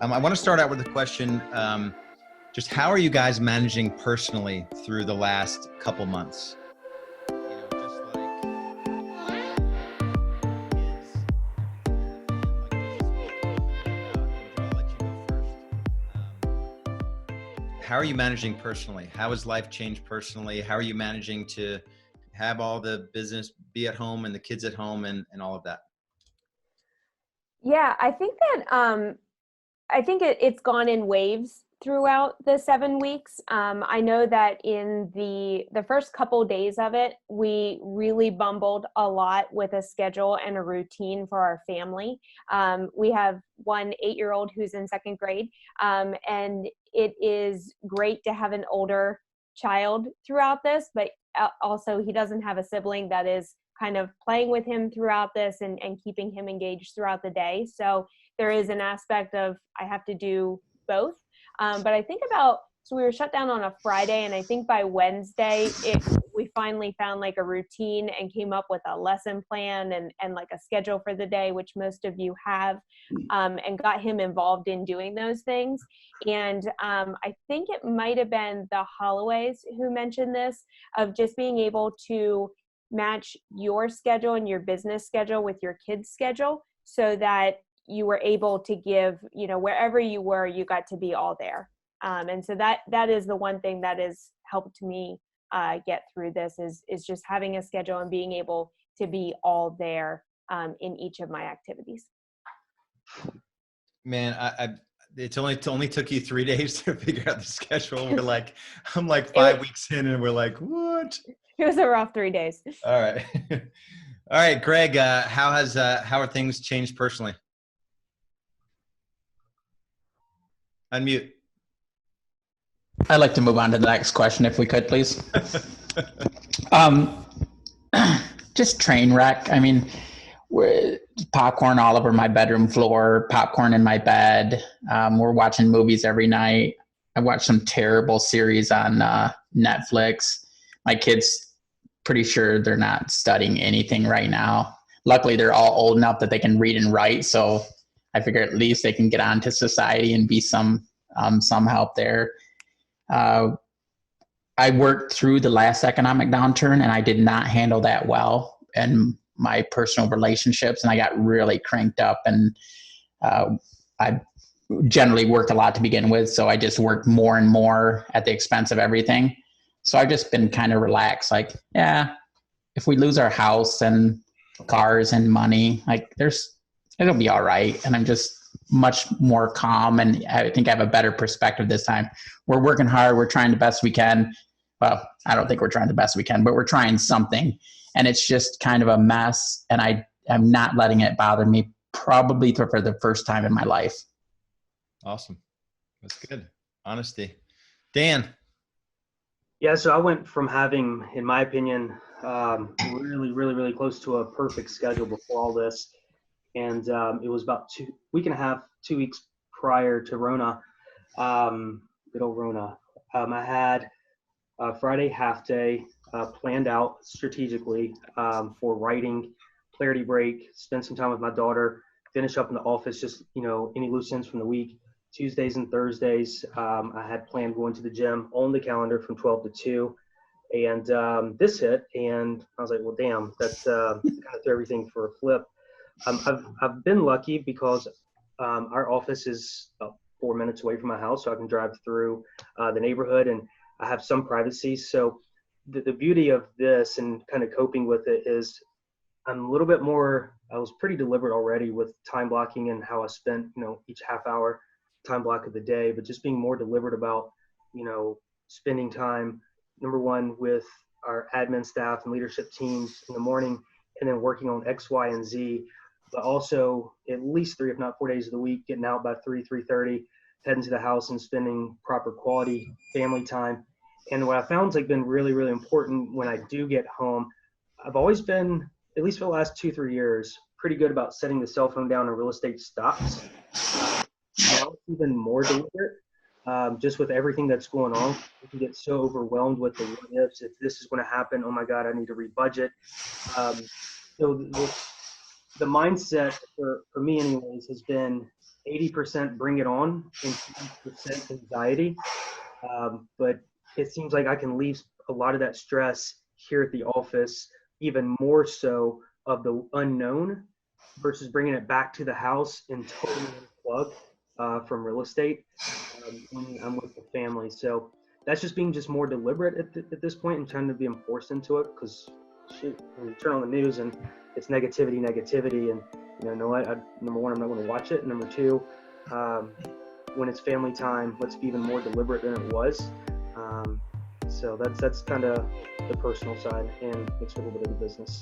I want to start out with a question. Just how are you guys managing personally through the last couple months? How are you managing personally? How has life changed personally? How are you managing to have all the business be at home and the kids at home and all of that? Yeah, I think that it's gone in waves throughout the 7 weeks. I know that in the first couple days of it, we really bumbled a lot with a schedule and a routine for our family. We have one 8-year-old who's in second grade, and it is great to have an older child throughout this, but also he doesn't have a sibling that is kind of playing with him throughout this and keeping him engaged throughout the day. So there is an aspect of I have to do both. But I think so we were shut down on a Friday, and I think by Wednesday, we finally found like a routine and came up with a lesson plan and like a schedule for the day, which most of you have, and got him involved in doing those things. And I think it might have been the Holloways who mentioned this, of just being able to match your schedule and your business schedule with your kids' schedule so that you were able to give, wherever you were, you got to be all there. And so that is the one thing that has helped me get through this is just having a schedule and being able to be all there in each of my activities. Man, it only took you 3 days to figure out the schedule. I'm like 5 weeks in and we're like, what? It was a rough 3 days. All right. All right, Greg, how are things changed personally? Unmute. I'd like to move on to the next question if we could, please. Just train wreck. I mean, popcorn all over my bedroom floor, popcorn in my bed. We're watching movies every night. I watched some terrible series on Netflix. My kids, pretty sure they're not studying anything right now. Luckily, they're all old enough that they can read and write. So I figure at least they can get on to society and be some help there. I worked through the last economic downturn and I did not handle that well in my personal relationships, and I got really cranked up, and I generally worked a lot to begin with, so I just worked more and more at the expense of everything. So I've just been kind of relaxed, like, yeah, if we lose our house and cars and money, like it'll be all right. And I'm just much more calm, and I think I have a better perspective this time. We're working hard. We're trying the best we can. Well, I don't think we're trying the best we can, but we're trying something. And it's just kind of a mess, and I'm not letting it bother me, probably for the first time in my life. Awesome. That's good. Honesty. Dan. Yeah, so I went from having, in my opinion, really, really, really close to a perfect schedule before all this. And it was about 2 weeks prior to Rona, good old Rona. I had a Friday half day planned out strategically for writing, clarity break, spend some time with my daughter, finish up in the office, just, any loose ends from the week. Tuesdays and Thursdays, I had planned going to the gym on the calendar from 12 to 2. And this hit, and I was like, well, damn, that's kind of threw everything for a flip. I've been lucky because our office is about 4 minutes away from my house, so I can drive through the neighborhood, and I have some privacy. So the beauty of this and kind of coping with it is I was pretty deliberate already with time blocking and how I spent, each half hour time block of the day, but just being more deliberate about, spending time, number one, with our admin staff and leadership teams in the morning, and then working on X, Y, and Z, but also at least 3, if not 4 days of the week, getting out by 3:30, heading to the house and spending proper quality family time. And what I found has been really, really important when I do get home, I've always been, at least for the last 2-3 years, pretty good about setting the cell phone down and real estate stops. Now it's even more deliberate, just with everything that's going on. You can get so overwhelmed with the what ifs. If this is going to happen, oh my God, I need to rebudget. So the mindset for me anyways has been 80% bring it on and 20% anxiety. But it seems like I can leave a lot of that stress here at the office, even more so of the unknown versus bringing it back to the house and totally unplug from real estate when I'm with the family. So that's just being just more deliberate at this point and trying to be forced into it, because shoot, when you turn on the news and it's negativity, and no, number one, I'm not going to watch it. Number two, when it's family time, let's be even more deliberate than it was. So that's kind of the personal side and mixed with a little bit of the business.